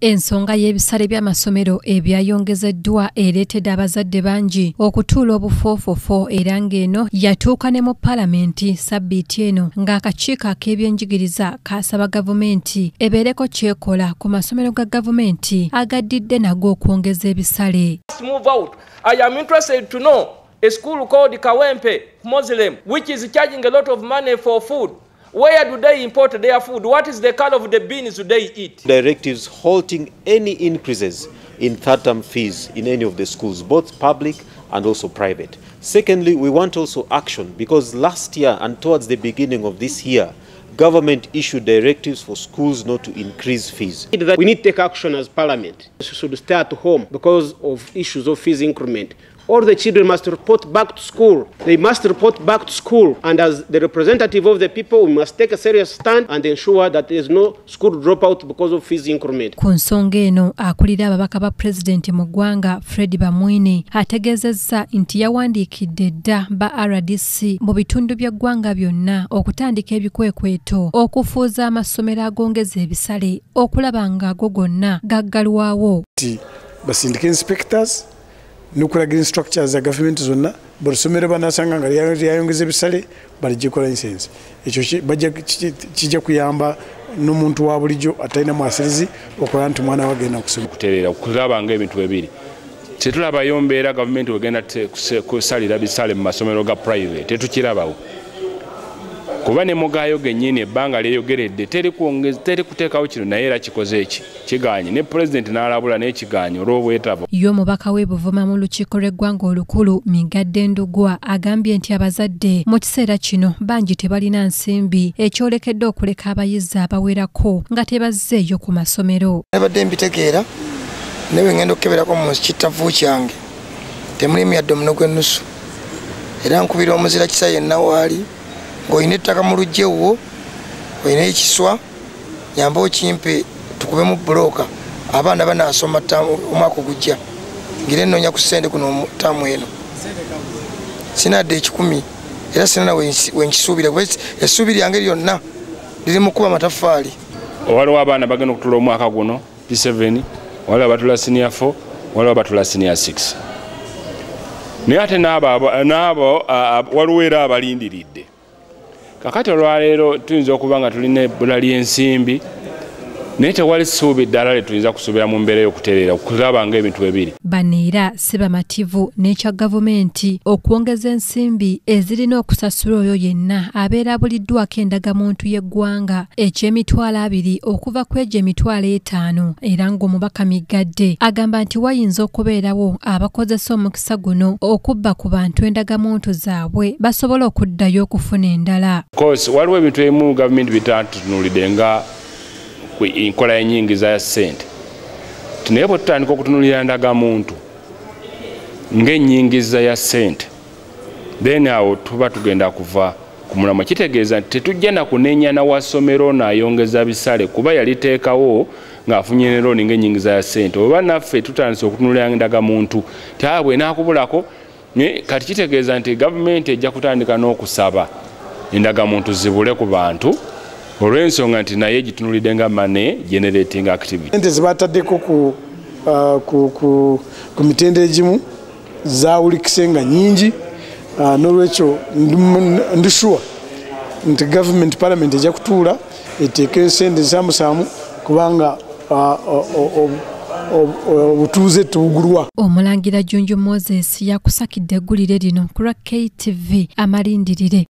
Ensonga y'ebisale by'amasomero ebyayongezeddwa ereetedde abazadde bangi okutuula obufoofofo era ng'eno yatuuka ne mu Paalamenti sabbiiti eno ng'akakiiko ak'ebyenjigiriza kasaba gavumenti ebeereko kyekola ku masomero ga gavumenti agaddidde nago okwongeza ebisale. I am interested to know a school called Kawempe Muslim, which is charging a lot of money for food. Where do they import their food? What is the color of the beans do they eat? Directives halting any increases in third-term fees in any of the schools, both public and also private. Secondly, we want also action because last year and towards the beginning of this year, government issued directives for schools not to increase fees. We need to take action as Parliament. We should stay at home because of issues of fees increment. All the children must report back to school. They must report back to school. And as the representative of the people, we must take a serious stand and ensure that there is no school dropout because of fees increment. Ku nsonga eno, Akulira Ababaka Bapulezidenti mu ggwanga Fred Bamwine ategeezezza nti yawandiikidde dda ba RDC mu bitundu by'eggwanga byonna okutandika ebikwekweto okufuuza amasomero agongeza ebisale okulaba nga go gonna gaggalwawo. Basindika inspectors nukulagira structures za government zonna borosomero banasanga nga lyayongeza ebisale baligikola license ekyo bajja kijja kuyamba n'omuntu wa bulijjo atalina mwasirizi okola nti mwana wagenda kusoma kuterera kulaba nga ebintu ebiri tetulaba yombeera government wegenda kusalira bisale mu masomero ga private tetukirabawo kuba ne mugayo gennyini ebbanga lyeyogeredde teri kuteekawo kino naye era kikoze eki kiganye ne president n'alabula n'ekiganye olw'obwetavo. Yo mubaka w'Ebuvuma mu lukiiko lw'eggwanga olukulu Migadde Ndugwa agambye nti abazadde mu kiseera kino bangi tebalina nsimbi ekyolekedde okuleka abayizi abawerako nga tebazzeeyo ku masomero. Nabadde mbitegeera ne bwe ngenda okukeberako mu kitavu kyange temulimu yadde omuno gw'ennusu era nkubira omuzira kisa yenna waali ng'olina ettaka mu lugjewo olina ekiswa nyamba okimpe tukube mu bulooka abaana banaasoma omwaka ogujja ngire nnoonya ku ssente kuno ttaamu eno sinadde 10 era sinana wenkisuubira essuubi lyange lyonna liri mu kuba mataffaali. Waliwo abaana bagenda okutula omwaka guno P7 waliwo abatula senior 4 waliwo abatula senior 6 naye ate n'abo waliwo era abalindiridde. Kakati olwaleero tuyinza okuba nga tulina ebbula ly'ensimbi naye tewali ssuubi ddala lye tuyinza kusuubira mu mbeera y'okutereera okulaba nga ebintu ebiri. Bano era si bamativu n'ekya gavumenti okwongeza ensimbi ezirina okusasula oyo yenna abeera abuliddwako endagamuntu y'eggwanga eky'emitwalo 2 okuva ku egyo emitwalo 5 era ng'omubaka Migadde agamba nti wayinza okubeerawo abakozesa omukisa guno okubba ku bantu endagamuntu zaabwe basobole okuddayo okufuna endala. Waliwo ebintu ebimu gavumenti bitatutunulidde nga enkola y'ennyingiza ya ssente naye bwe tutandika okutunulira ndagamuntu ng'ennyingiza ya ssente then awo tuba tugenda kuva ku mulamwa. Kitegeeza nti tetujja na kunenya na wasomero n'ayongeza bisale kuba yaliteekawo ng'afunye ne looni ng'ennyingiza ya ssente oba naffe tutandise okutunulira ndagamuntu taabwe n'akubulako kati kitegeeza nti gavumenti ejja kutandika n'okusaba endagamuntu zibule ku bantu olw'ensonga nti naye gitunulidde nga money generating activity. Ente zibataddeko ku mitendera egimu zaawulikise nga nnyingi n'olwekyo ndishuwa nti government parliament ejja kutuula eteeka ensente zaamusaamu kubanga obutuuze tubugulwa. Omulangira Junju Moses yakusakidde eggulire lino ku KTV amalindirire.